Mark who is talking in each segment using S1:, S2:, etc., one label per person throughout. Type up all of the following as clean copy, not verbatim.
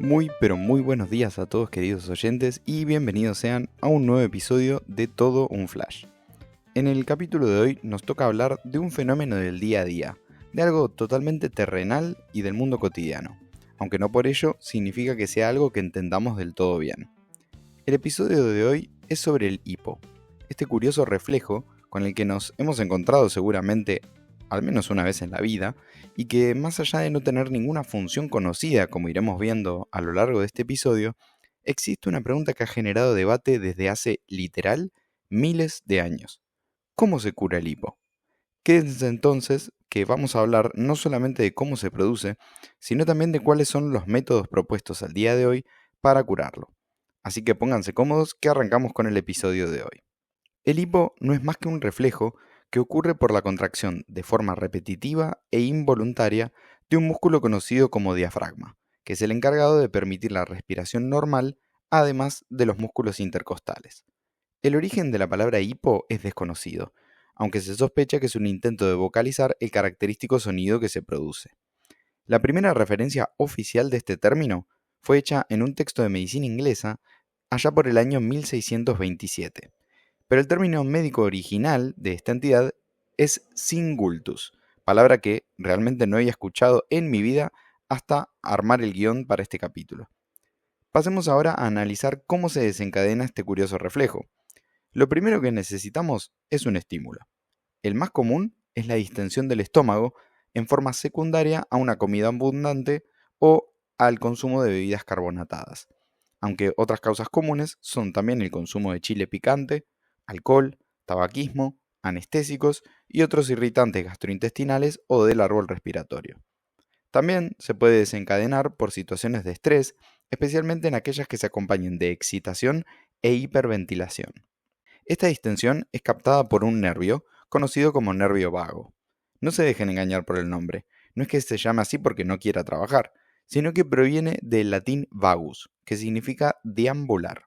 S1: Muy pero muy buenos días a todos queridos oyentes y bienvenidos sean a un nuevo episodio de Todo un Flash. En el capítulo de hoy nos toca hablar de un fenómeno del día a día, de algo totalmente terrenal y del mundo cotidiano, aunque no por ello significa que sea algo que entendamos del todo bien. El episodio de hoy es sobre el hipo, este curioso reflejo con el que nos hemos encontrado seguramente al menos una vez en la vida, y que más allá de no tener ninguna función conocida, como iremos viendo a lo largo de este episodio, existe una pregunta que ha generado debate desde hace, literal, miles de años. ¿Cómo se cura el hipo? Quédense entonces que vamos a hablar no solamente de cómo se produce, sino también de cuáles son los métodos propuestos al día de hoy para curarlo. Así que pónganse cómodos que arrancamos con el episodio de hoy. El hipo no es más que un reflejo que ocurre por la contracción de forma repetitiva e involuntaria de un músculo conocido como diafragma, que es el encargado de permitir la respiración normal, además de los músculos intercostales. El origen de la palabra hipo es desconocido, aunque se sospecha que es un intento de vocalizar el característico sonido que se produce. La primera referencia oficial de este término fue hecha en un texto de medicina inglesa allá por el año 1627, pero el término médico original de esta entidad es singultus, palabra que realmente no había escuchado en mi vida hasta armar el guión para este capítulo. Pasemos ahora a analizar cómo se desencadena este curioso reflejo. Lo primero que necesitamos es un estímulo. El más común es la distensión del estómago en forma secundaria a una comida abundante o al consumo de bebidas carbonatadas, aunque otras causas comunes son también el consumo de chile picante, alcohol, tabaquismo, anestésicos y otros irritantes gastrointestinales o del árbol respiratorio. También se puede desencadenar por situaciones de estrés, especialmente en aquellas que se acompañen de excitación e hiperventilación. Esta distensión es captada por un nervio, conocido como nervio vago. No se dejen engañar por el nombre, no es que se llame así porque no quiera trabajar, sino que proviene del latín vagus, que significa deambular.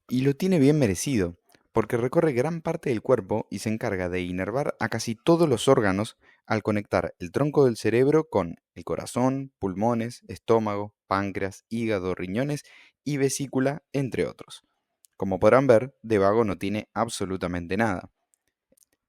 S1: Y lo tiene bien merecido, porque recorre gran parte del cuerpo y se encarga de inervar a casi todos los órganos al conectar el tronco del cerebro con el corazón, pulmones, estómago, páncreas, hígado, riñones y vesícula, entre otros. Como podrán ver, de vago no tiene absolutamente nada.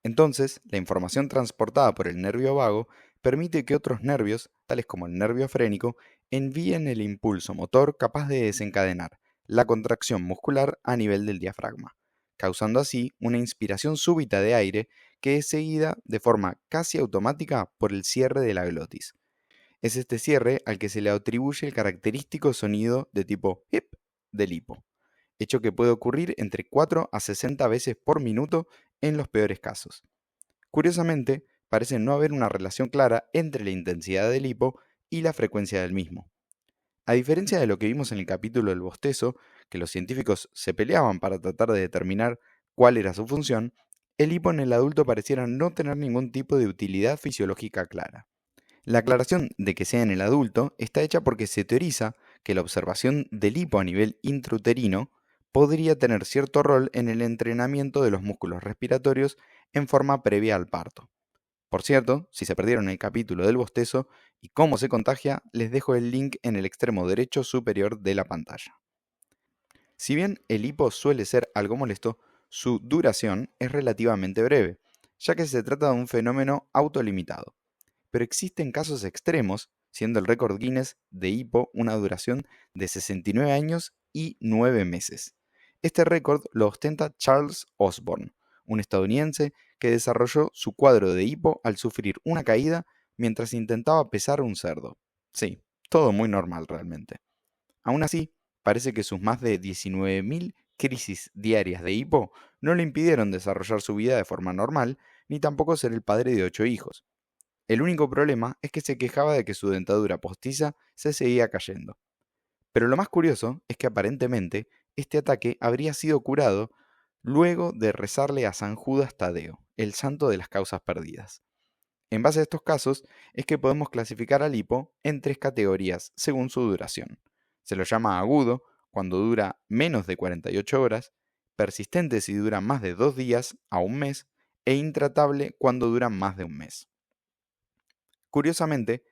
S1: Entonces, la información transportada por el nervio vago permite que otros nervios, tales como el nervio frénico, envíen el impulso motor capaz de desencadenar la contracción muscular a nivel del diafragma, causando así una inspiración súbita de aire que es seguida de forma casi automática por el cierre de la glotis. Es este cierre al que se le atribuye el característico sonido de tipo hip del hipo, hecho que puede ocurrir entre 4 a 60 veces por minuto en los peores casos. Curiosamente, parece no haber una relación clara entre la intensidad del hipo y la frecuencia del mismo. A diferencia de lo que vimos en el capítulo del bostezo, que los científicos se peleaban para tratar de determinar cuál era su función, el hipo en el adulto pareciera no tener ningún tipo de utilidad fisiológica clara. La aclaración de que sea en el adulto está hecha porque se teoriza que la observación del hipo a nivel intrauterino podría tener cierto rol en el entrenamiento de los músculos respiratorios en forma previa al parto. Por cierto, si se perdieron el capítulo del bostezo y cómo se contagia, les dejo el link en el extremo derecho superior de la pantalla. Si bien el hipo suele ser algo molesto, su duración es relativamente breve, ya que se trata de un fenómeno autolimitado. Pero existen casos extremos, siendo el récord Guinness de hipo una duración de 69 años y 9 meses. Este récord lo ostenta Charles Osborne, un estadounidense que desarrolló su cuadro de hipo al sufrir una caída mientras intentaba pesar un cerdo. Sí, todo muy normal realmente. Aún así, parece que sus más de 19.000 crisis diarias de hipo no le impidieron desarrollar su vida de forma normal, ni tampoco ser el padre de 8 hijos. El único problema es que se quejaba de que su dentadura postiza se seguía cayendo. Pero lo más curioso es que aparentemente este ataque habría sido curado luego de rezarle a San Judas Tadeo, el santo de las causas perdidas. En base a estos casos es que podemos clasificar al hipo en 3 categorías según su duración. Se lo llama agudo cuando dura menos de 48 horas, persistente si dura más de 2 días a un mes e intratable cuando dura más de un mes. Curiosamente,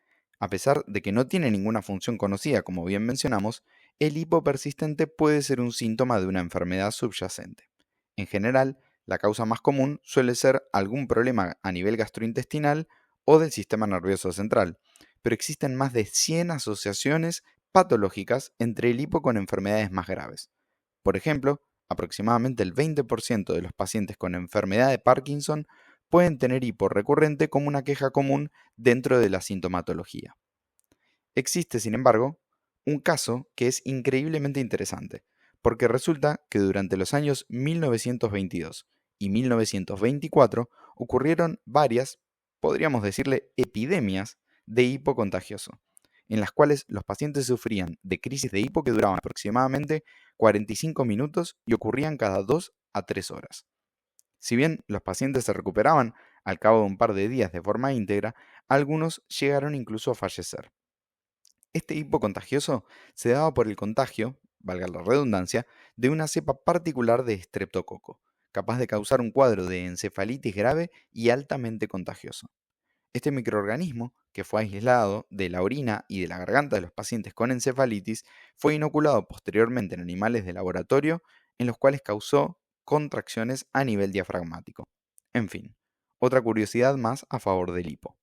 S1: A pesar de que no tiene ninguna función conocida, como bien mencionamos, el hipo persistente puede ser un síntoma de una enfermedad subyacente. En general, la causa más común suele ser algún problema a nivel gastrointestinal o del sistema nervioso central, pero existen más de 100 asociaciones patológicas entre el hipo con enfermedades más graves. Por ejemplo, aproximadamente el 20% de los pacientes con enfermedad de Parkinson pueden tener hipo recurrente como una queja común dentro de la sintomatología. Existe, sin embargo, un caso que es increíblemente interesante, porque resulta que durante los años 1922 y 1924 ocurrieron varias, podríamos decirle, epidemias de hipo contagioso, en las cuales los pacientes sufrían de crisis de hipo que duraban aproximadamente 45 minutos y ocurrían cada 2 a 3 horas. Si bien los pacientes se recuperaban al cabo de un par de días de forma íntegra, algunos llegaron incluso a fallecer. Este hipo contagioso se daba por el contagio, valga la redundancia, de una cepa particular de estreptococo, capaz de causar un cuadro de encefalitis grave y altamente contagioso. Este microorganismo, que fue aislado de la orina y de la garganta de los pacientes con encefalitis, fue inoculado posteriormente en animales de laboratorio en los cuales causó contracciones a nivel diafragmático. En fin, otra curiosidad más a favor del hipo.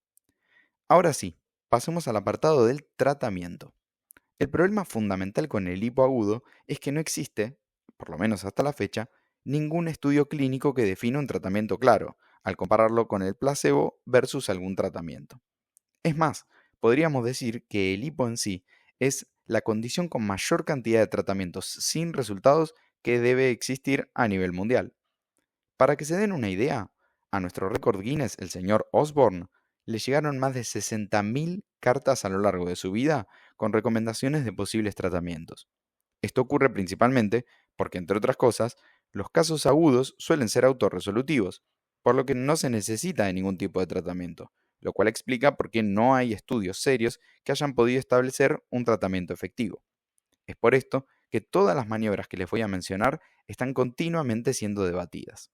S1: Ahora sí, pasemos al apartado del tratamiento. El problema fundamental con el hipo agudo es que no existe, por lo menos hasta la fecha, ningún estudio clínico que defina un tratamiento claro, al compararlo con el placebo versus algún tratamiento. Es más, podríamos decir que el hipo en sí es la condición con mayor cantidad de tratamientos sin resultados que debe existir a nivel mundial. Para que se den una idea, a nuestro récord Guinness, el señor Osborne, le llegaron más de 60.000 cartas a lo largo de su vida con recomendaciones de posibles tratamientos. Esto ocurre principalmente porque, entre otras cosas, los casos agudos suelen ser autorresolutivos, por lo que no se necesita de ningún tipo de tratamiento, lo cual explica por qué no hay estudios serios que hayan podido establecer un tratamiento efectivo. Es por esto que todas las maniobras que les voy a mencionar están continuamente siendo debatidas.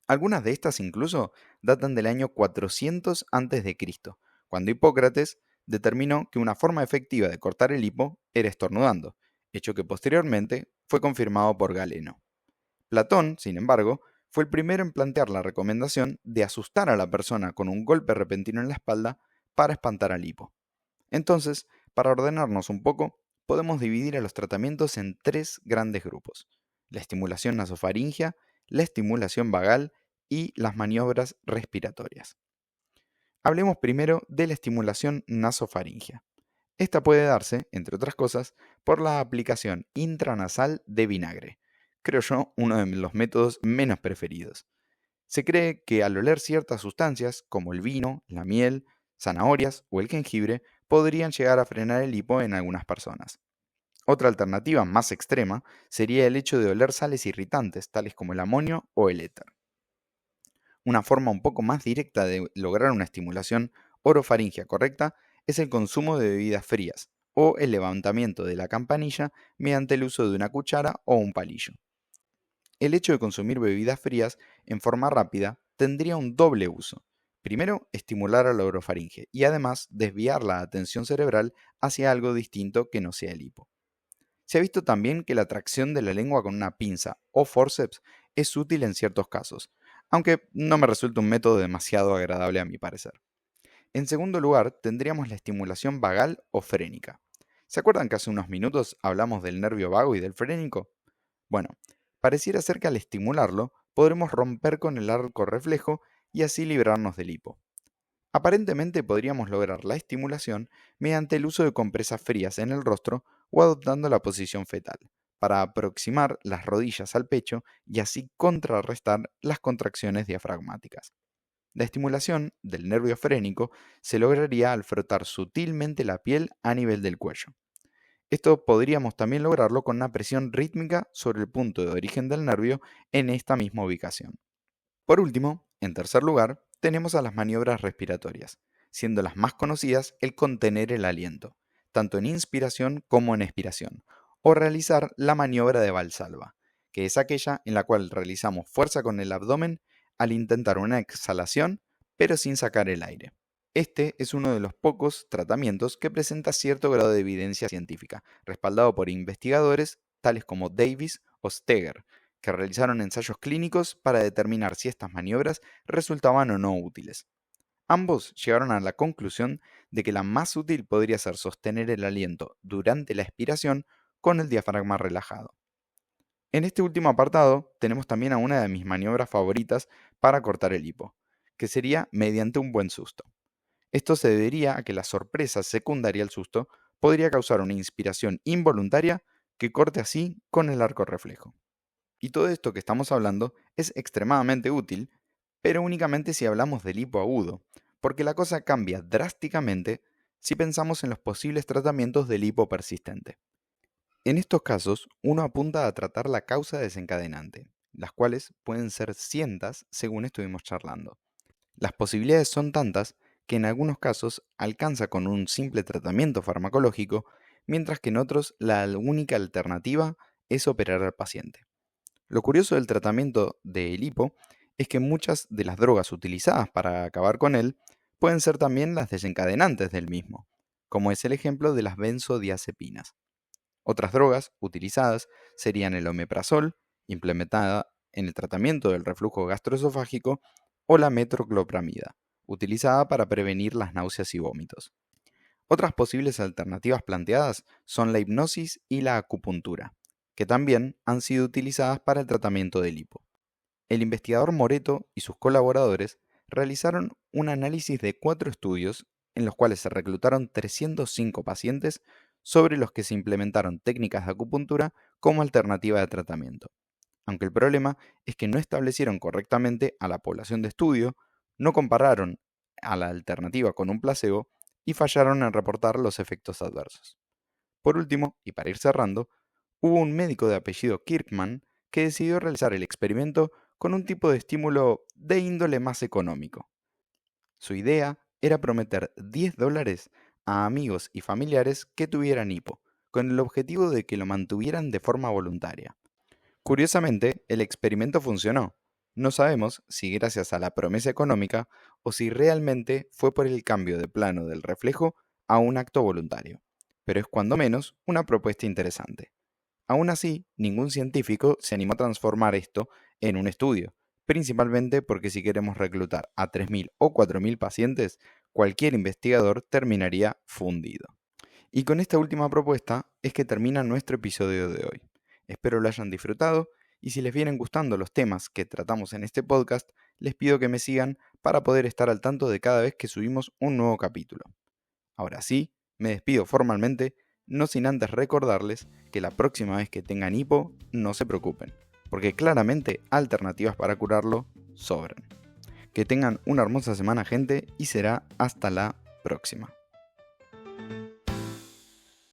S1: Algunas de estas incluso datan del año 400 a.C., cuando Hipócrates determinó que una forma efectiva de cortar el hipo era estornudando, hecho que posteriormente fue confirmado por Galeno. Platón, sin embargo, fue el primero en plantear la recomendación de asustar a la persona con un golpe repentino en la espalda para espantar al hipo. Entonces, para ordenarnos un poco, podemos dividir a los tratamientos en tres grandes grupos: la estimulación nasofaringea, la estimulación vagal y las maniobras respiratorias. Hablemos primero de la estimulación nasofaringea. Esta puede darse, entre otras cosas, por la aplicación intranasal de vinagre. Creo yo, uno de los métodos menos preferidos. Se cree que al oler ciertas sustancias, como el vino, la miel, zanahorias o el jengibre, podrían llegar a frenar el hipo en algunas personas. Otra alternativa más extrema sería el hecho de oler sales irritantes, tales como el amonio o el éter. Una forma un poco más directa de lograr una estimulación orofaringea correcta es el consumo de bebidas frías o el levantamiento de la campanilla mediante el uso de una cuchara o un palillo. El hecho de consumir bebidas frías en forma rápida tendría un doble uso. Primero, estimular a la orofaringe y además desviar la atención cerebral hacia algo distinto que no sea el hipo. Se ha visto también que la tracción de la lengua con una pinza o forceps es útil en ciertos casos, aunque no me resulta un método demasiado agradable a mi parecer. En segundo lugar, tendríamos la estimulación vagal o frénica. ¿Se acuerdan que hace unos minutos hablamos del nervio vago y del frénico? Bueno, pareciera ser que al estimularlo podremos romper con el arco reflejo y así librarnos del hipo. Aparentemente podríamos lograr la estimulación mediante el uso de compresas frías en el rostro o adoptando la posición fetal, para aproximar las rodillas al pecho y así contrarrestar las contracciones diafragmáticas. La estimulación del nervio frénico se lograría al frotar sutilmente la piel a nivel del cuello. Esto podríamos también lograrlo con una presión rítmica sobre el punto de origen del nervio en esta misma ubicación. Por último, en tercer lugar, tenemos a las maniobras respiratorias, siendo las más conocidas el contener el aliento, tanto en inspiración como en expiración, o realizar la maniobra de Valsalva, que es aquella en la cual realizamos fuerza con el abdomen al intentar una exhalación, pero sin sacar el aire. Este es uno de los pocos tratamientos que presenta cierto grado de evidencia científica, respaldado por investigadores tales como Davis o Steger, que realizaron ensayos clínicos para determinar si estas maniobras resultaban o no útiles. Ambos llegaron a la conclusión de que la más útil podría ser sostener el aliento durante la expiración con el diafragma relajado. En este último apartado tenemos también a una de mis maniobras favoritas para cortar el hipo, que sería mediante un buen susto. Esto se debería a que la sorpresa secundaria al susto podría causar una inspiración involuntaria que corte así con el arco reflejo. Y todo esto que estamos hablando es extremadamente útil, pero únicamente si hablamos del hipo agudo, porque la cosa cambia drásticamente si pensamos en los posibles tratamientos del hipo persistente. En estos casos, uno apunta a tratar la causa desencadenante, las cuales pueden ser cientas según estuvimos charlando. Las posibilidades son tantas que en algunos casos alcanza con un simple tratamiento farmacológico, mientras que en otros la única alternativa es operar al paciente. Lo curioso del tratamiento del hipo es que muchas de las drogas utilizadas para acabar con él pueden ser también las desencadenantes del mismo, como es el ejemplo de las benzodiazepinas. Otras drogas utilizadas serían el omeprazol, implementada en el tratamiento del reflujo gastroesofágico, o la metoclopramida, utilizada para prevenir las náuseas y vómitos. Otras posibles alternativas planteadas son la hipnosis y la acupuntura, que también han sido utilizadas para el tratamiento del hipo. El investigador Moreto y sus colaboradores realizaron un análisis de 4 estudios en los cuales se reclutaron 305 pacientes sobre los que se implementaron técnicas de acupuntura como alternativa de tratamiento. Aunque el problema es que no establecieron correctamente a la población de estudio, no compararon a la alternativa con un placebo y fallaron en reportar los efectos adversos. Por último, y para ir cerrando, hubo un médico de apellido Kirkman que decidió realizar el experimento con un tipo de estímulo de índole más económico. Su idea era prometer $10 a amigos y familiares que tuvieran hipo, con el objetivo de que lo mantuvieran de forma voluntaria. Curiosamente, el experimento funcionó. No sabemos si gracias a la promesa económica o si realmente fue por el cambio de plano del reflejo a un acto voluntario, pero es cuando menos una propuesta interesante. Aún así, ningún científico se animó a transformar esto en un estudio, principalmente porque si queremos reclutar a 3.000 o 4.000 pacientes, cualquier investigador terminaría fundido. Y con esta última propuesta es que termina nuestro episodio de hoy. Espero lo hayan disfrutado y si les vienen gustando los temas que tratamos en este podcast, les pido que me sigan para poder estar al tanto de cada vez que subimos un nuevo capítulo. Ahora sí, me despido formalmente, no sin antes recordarles que la próxima vez que tengan hipo, no se preocupen, porque claramente alternativas para curarlo sobran. Que tengan una hermosa semana, gente, y será hasta la próxima.